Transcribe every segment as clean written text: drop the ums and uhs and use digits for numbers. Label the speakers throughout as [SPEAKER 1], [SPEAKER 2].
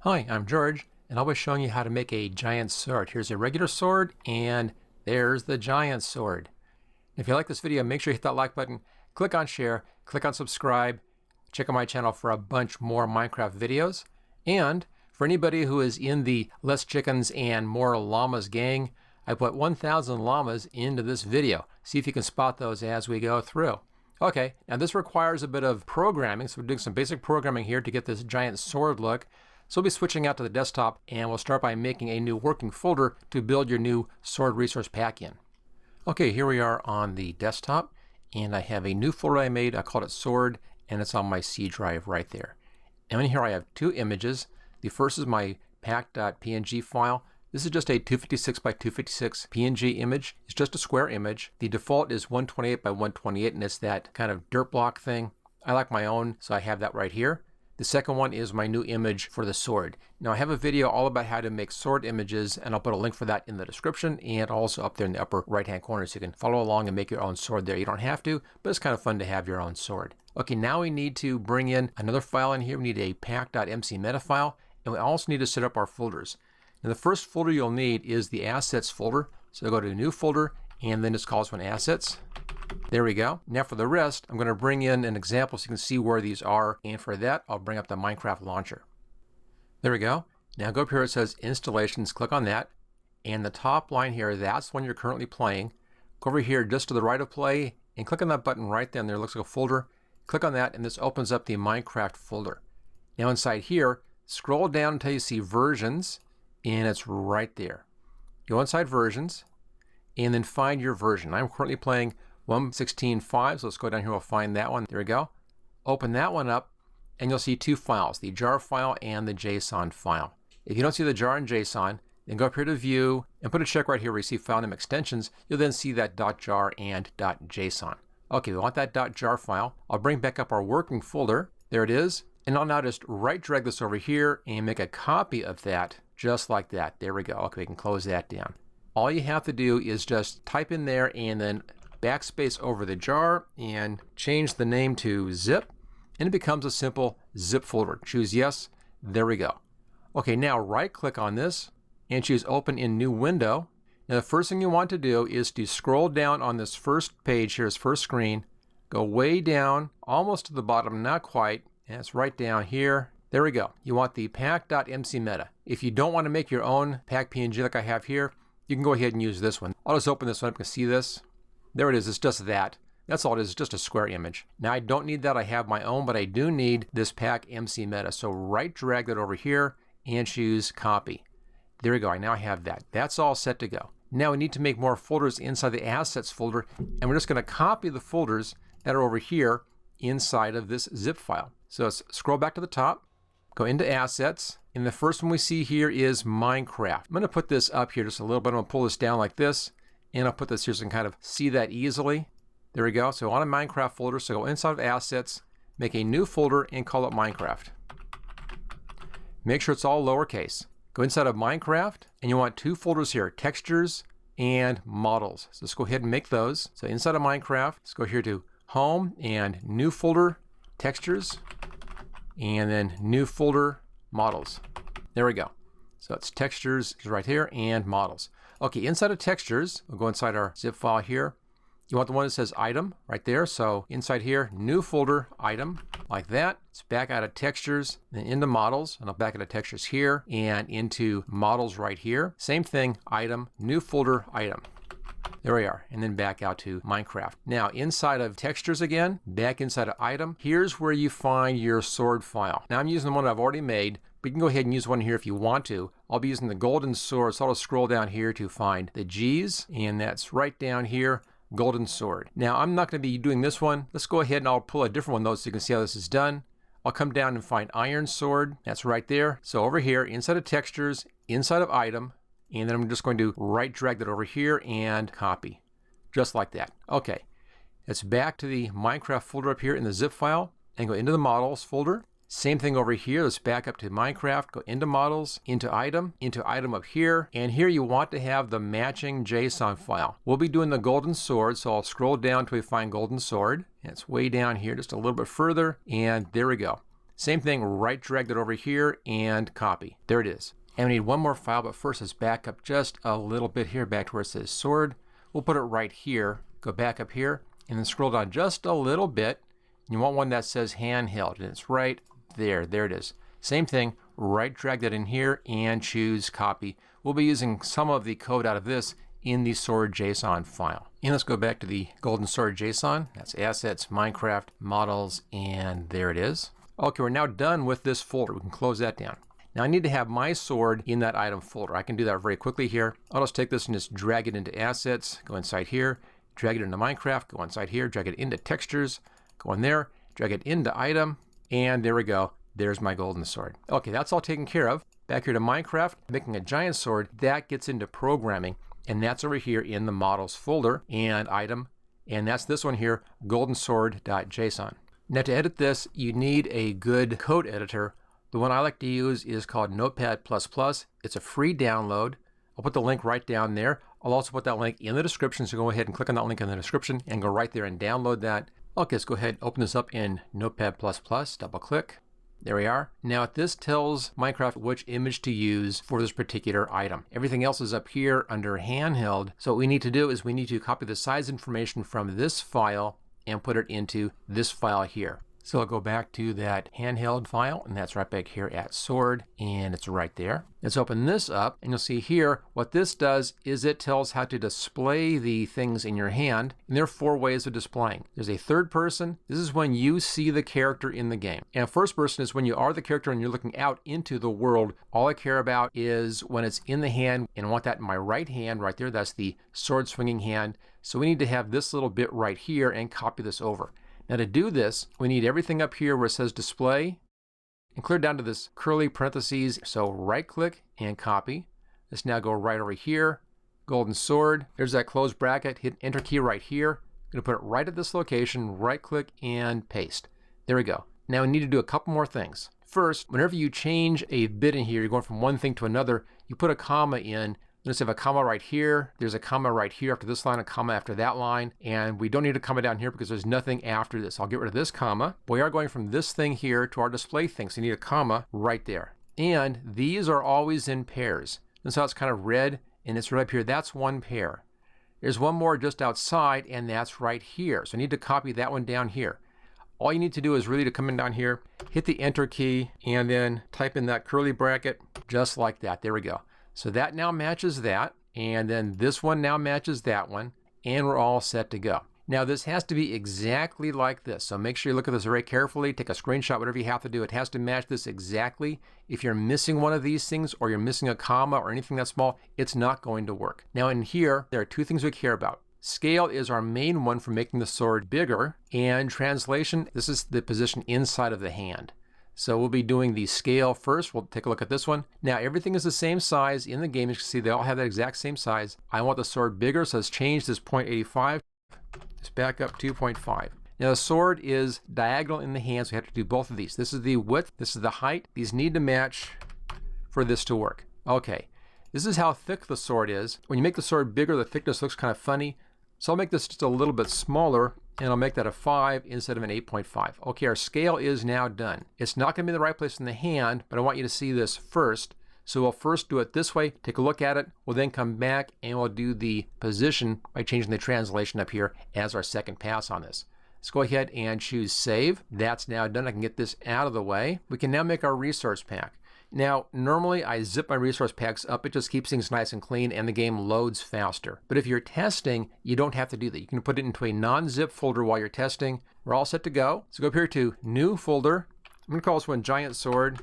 [SPEAKER 1] Hi, I'm George, and I'll be showing you how to make a giant sword. Here's a regular sword, and there's the giant sword. If you like this video, make sure you hit that like button, click on share, click on subscribe, check out my channel for a bunch more Minecraft videos. And for anybody who is in the Less Chickens and More Llamas gang, I put 1,000 llamas into this video. See if you can spot those as we go through. Okay, now this requires a bit of programming, so we're doing some basic programming here to get this giant sword look. So we'll be switching out to the desktop, and we'll start by making a new working folder to build your new sword resource pack in. Okay, here we are on the desktop, and I have a new folder I made. I called it sword, and it's on my C drive right there. And in here I have two images. The first is my pack.png file. This is just a 256 by 256 PNG image. It's just a square image. The default is 128 by 128, and it's that kind of dirt block thing. I like my own, so I have that right here. The second one is my new image for the sword. Now I have a video all about how to make sword images, and I'll put a link for that in the description and also up there in the upper right hand corner so you can follow along and make your own sword there. You don't have to, but it's kind of fun to have your own sword. Okay, now we need to bring in another file in here. We need a pack.mcmeta file, and we also need to set up our folders. Now the first folder you'll need is the assets folder. So go to new folder, and then just call this one assets. There we go. Now for the rest, I'm going to bring in an example so you can see where these are. And for that, I'll bring up the Minecraft launcher. There we go. Now go up here, it says installations, click on that. And the top line here, that's the one you're currently playing. Go over here just to the right of play and click on that button right there. There looks like a folder. Click on that and this opens up the Minecraft folder. Now inside here, scroll down until you see versions, and it's right there. Go inside versions and then find your version. I'm currently playing 1.16.5, so let's go down here, we'll find that one. There we go. Open that one up, and you'll see two files, the jar file and the JSON file. If you don't see the jar and JSON, then go up here to view, and put a check right here where you see file name extensions. You'll then see that .jar and .json. Okay, we want that .jar file. I'll bring back up our working folder. There it is. And I'll now just right drag this over here and make a copy of that, just like that. There we go. Okay, we can close that down. All you have to do is just type in there and then backspace over the jar and change the name to zip, and it becomes a simple zip folder. Choose yes. There we go. Okay, now right click on this and choose open in new window. Now the first thing you want to do is to scroll down on this first page here, this first screen, go way down almost to the bottom, not quite, and it's right down here. There we go. You want the pack.mcmeta. If you don't want to make your own pack.png like I have here, you can go ahead and use this one. I'll just open this one up. You can see this. There it is. It's just that. That's all it is. It's just a square image. Now I don't need that. I have my own, but I do need this pack.mcmeta. So right drag that over here and choose copy. There we go. I now have that. That's all set to go. Now we need to make more folders inside the assets folder, and we're just going to copy the folders that are over here inside of this zip file. So let's scroll back to the top, go into assets, and the first one we see here is Minecraft. I'm going to put this up here just a little bit. I'm going to pull this down like this. And I'll put this here so you can kind of see that easily. There we go. So on a Minecraft folder, so go inside of assets, make a new folder and call it Minecraft. Make sure it's all lowercase. Go inside of Minecraft and you want two folders here, textures and models. So let's go ahead and make those. So inside of Minecraft, let's go here to home and new folder, textures, and then new folder, models. There we go. So it's textures right here and models. Okay, inside of textures, we'll go inside our zip file here. You want the one that says item right there. So inside here, new folder, item, like that. It's back out of textures, then into models, and I'll back out of textures here and into models right here. Same thing, item, new folder, item. There we are, and then back out to Minecraft. Now inside of textures again, back inside of item, here's where you find your sword file. Now I'm using the one I've already made, but you can go ahead and use one here if you want to. I'll be using the golden sword, so I'll scroll down here to find the G's, and that's right down here, golden sword. Now I'm not going to be doing this one. Let's go ahead and I'll pull a different one though so you can see how this is done. I'll come down and find iron sword. That's right there. So over here, inside of textures, inside of item, and then I'm just going to right drag that over here and copy. Just like that. Okay. Let's back to the Minecraft folder up here in the zip file and go into the models folder. Same thing over here. Let's back up to Minecraft, go into models, into item up here. And here you want to have the matching JSON file. We'll be doing the golden sword, so I'll scroll down till we find golden sword. And it's way down here, just a little bit further. And there we go. Same thing, right drag that over here and copy. There it is. And we need one more file, but first let's back up just a little bit here, back to where it says sword. We'll put it right here, go back up here, and then scroll down just a little bit. You want one that says handheld, and it's right there. There it is. Same thing, right drag that in here and choose copy. We'll be using some of the code out of this in the sword JSON file. And let's go back to the golden sword JSON. That's assets, Minecraft, models, and there it is. Okay, we're now done with this folder. We can close that down. Now I need to have my sword in that item folder. I can do that very quickly here. I'll just take this and just drag it into assets, go inside here, drag it into Minecraft, go inside here, drag it into textures, go in there, drag it into item, and there we go. There's my golden sword. Okay, that's all taken care of. Back here to Minecraft, making a giant sword, that gets into programming, and that's over here in the models folder and item, and that's this one here, goldensword.json. Now to edit this, you need a good code editor. The one I like to use is called Notepad++. It's a free download. I'll put the link right down there. I'll also put that link in the description, so go ahead and click on that link in the description and go right there and download that. Okay, let's go ahead and open this up in Notepad++, double click. There we are. Now this tells Minecraft which image to use for this particular item. Everything else is up here under handheld. So what we need to do is we need to copy the size information from this file and put it into this file here. So I'll go back to that handheld file, and that's right back here at sword, and it's right there. Let's open this up, and you'll see here what this does is it tells how to display the things in your hand, and there are 4 ways of displaying. There's a third person. This is when you see the character in the game. And first person is when you are the character and you're looking out into the world. All I care about is when it's in the hand, and I want that in my right hand right there. That's the sword swinging hand. So we need to have this little bit right here and copy this over. Now to do this, we need everything up here where it says display and clear down to this curly parentheses. So right click and copy. Let's now go right over here, golden sword. There's that close bracket, hit enter key right here. I'm gonna put it right at this location, right click and paste. There we go. Now we need to do a couple more things. First, whenever you change a bit in here, you're going from one thing to another, you put a comma in. Notice I have a comma right here. There's a comma right here after this line, a comma after that line. And we don't need a comma down here because there's nothing after this. I'll get rid of this comma. We are going from this thing here to our display thing. So you need a comma right there. And these are always in pairs. Notice how it's kind of red and it's right up here. That's one pair. There's one more just outside and that's right here. So I need to copy that one down here. All you need to do is really to come in down here, hit the enter key, and then type in that curly bracket just like that. There we go. So that now matches that, and then this one now matches that one, and we're all set to go. Now this has to be exactly like this, so make sure you look at this very carefully, take a screenshot, whatever you have to do. It has to match this exactly. If you're missing one of these things, or you're missing a comma or anything that's small, it's not going to work. Now in here, there are 2 things we care about. Scale is our main one for making the sword bigger, and translation, this is the position inside of the hand. So we'll be doing the scale first. We'll take a look at this one. Now everything is the same size in the game. As you can see, they all have that exact same size. I want the sword bigger, so let's change this 0.85. Let's back up 2.5. Now the sword is diagonal in the hand, so we have to do both of these. This is the width, this is the height. These need to match for this to work. Okay, this is how thick the sword is. When you make the sword bigger, the thickness looks kind of funny. So I'll make this just a little bit smaller, and I'll make that a 5 instead of an 8.5. Okay, our scale is now done. It's not going to be in the right place in the hand, but I want you to see this first. So we'll first do it this way, take a look at it, we'll then come back and we'll do the position by changing the translation up here as our second pass on this. Let's go ahead and choose save. That's now done. I can get this out of the way. We can now make our resource pack. Now, normally I zip my resource packs up. It just keeps things nice and clean and the game loads faster. But if you're testing, you don't have to do that. You can put it into a non-zip folder while you're testing. We're all set to go. So go up here to new folder. I'm gonna call this one Giant Sword.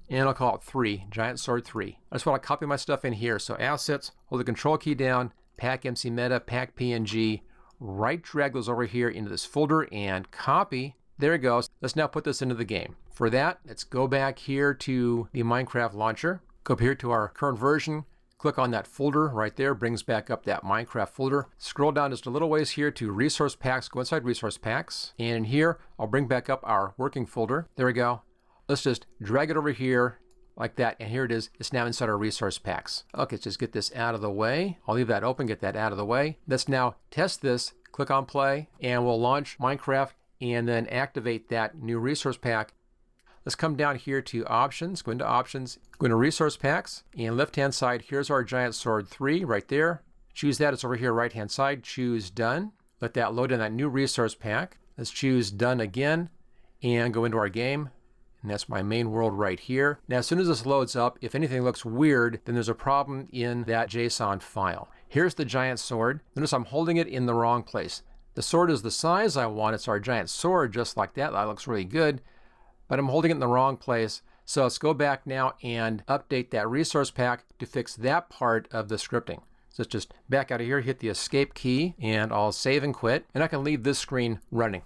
[SPEAKER 1] And I'll call it 3, Giant Sword 3. I just wanna copy my stuff in here. So assets, hold the control key down, pack.mcmeta, pack.png, right drag those over here into this folder and copy. There it goes. Let's now put this into the game. For that, let's go back here to the Minecraft launcher. Go up here to our current version. Click on that folder right there. Brings back up that Minecraft folder. Scroll down just a little ways here to resource packs. Go inside resource packs. And in here, I'll bring back up our working folder. There we go. Let's just drag it over here like that. And here it is. It's now inside our resource packs. Okay, let's just get this out of the way. I'll leave that open, get that out of the way. Let's now test this. Click on play, and we'll launch Minecraft. and then activate that new resource pack. Let's come down here to Options, go into Options, go into Resource Packs, and left-hand side, here's our Giant Sword 3 right there. Choose that, it's over here right-hand side, choose Done. Let that load in that new resource pack. Let's choose Done again, and go into our game. And that's my main world right here. Now, as soon as this loads up, if anything looks weird, then there's a problem in that JSON file. Here's the giant sword. Notice I'm holding it in the wrong place. The sword is the size I want. It's our giant sword, just like that. That looks really good. But I'm holding it in the wrong place. So let's go back now and update that resource pack to fix that part of the scripting. So let's just back out of here, hit the escape key, and I'll save and quit. And I can leave this screen running.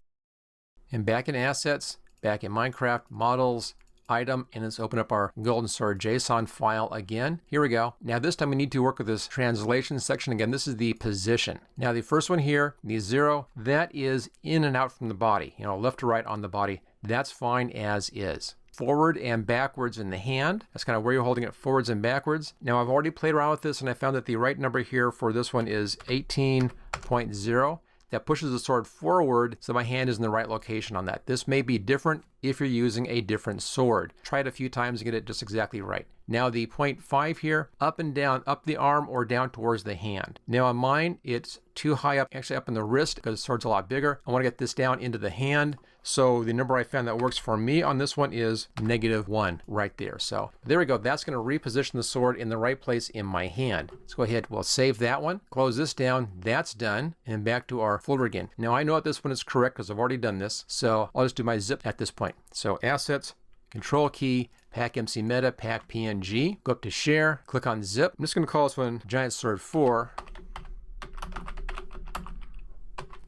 [SPEAKER 1] And back in Assets, back in Minecraft, Models, Item, and let's open up our Golden Sword JSON file again. Here we go. Now this time we need to work with this translation section. Again, this is the position. Now the first one here, the 0, that is in and out from the body. You know, left to right on the body. That's fine as is. Forward and backwards in the hand. That's kind of where you're holding it, forwards and backwards. Now I've already played around with this and I found that the right number here for this one is 18.0. That pushes the sword forward so my hand is in the right location on that. This may be different if you're using a different sword. Try it a few times to get it just exactly right. Now the 0.5 here, up and down, up the arm or down towards the hand. Now on mine, it's too high up, actually up in the wrist because the sword's a lot bigger. I want to get this down into the hand. So the number I found that works for me on this one is -1 right there. So there we go. That's going to reposition the sword in the right place in my hand. Let's go ahead. We'll save that one. Close this down. That's done. And back to our folder again. Now I know that this one is correct because I've already done this. So I'll just do my zip at this point. So Assets, Control key, pack.mcmeta, pack.png. Go up to Share. Click on Zip. I'm just going to call this one Giant Sword 4.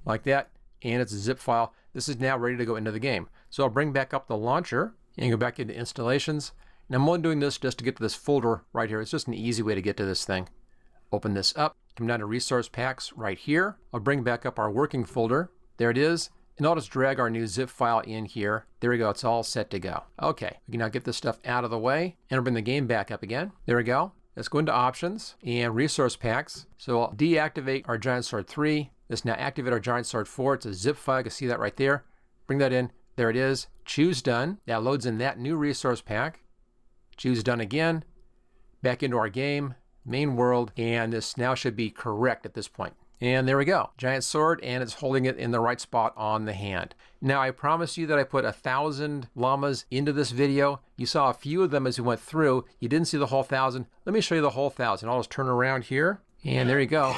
[SPEAKER 1] Like that. And it's a zip file. This is now ready to go into the game. So I'll bring back up the launcher and go back into Installations. And I'm only doing this just to get to this folder right here. It's just an easy way to get to this thing. Open this up, come down to Resource Packs right here. I'll bring back up our working folder. There it is. And I'll just drag our new zip file in here. There we go, it's all set to go. Okay, we can now get this stuff out of the way and I'll bring the game back up again. There we go. Let's go into Options and Resource Packs. So I'll deactivate our Giant Sword 3. Let's now activate our Giant Sword 4. It's a zip file. You can see that right there. Bring that in. There it is. Choose Done. That loads in that new resource pack. Choose Done again. Back into our game, main world, and this now should be correct at this point. And there we go. Giant sword, and it's holding it in the right spot on the hand. Now, I promise you that I put 1,000 llamas into this video. You saw a few of them as we went through. You didn't see the whole 1,000. Let me show you the whole 1,000. I'll just turn around here. And there you go.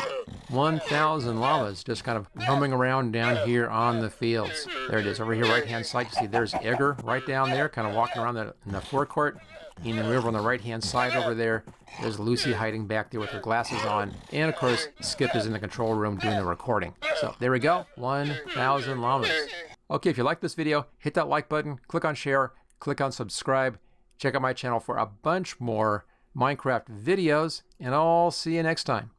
[SPEAKER 1] 1,000 llamas just kind of roaming around down here on the fields. There it is, over here, right-hand side. You see there's Edgar right down there, kind of walking around in the forecourt. And then over on the right-hand side over there, there's Lucy hiding back there with her glasses on. And of course, Skip is in the control room doing the recording. So there we go, 1,000 llamas. Okay, if you like this video, hit that like button, click on share, click on subscribe. Check out my channel for a bunch more Minecraft videos, and I'll see you next time.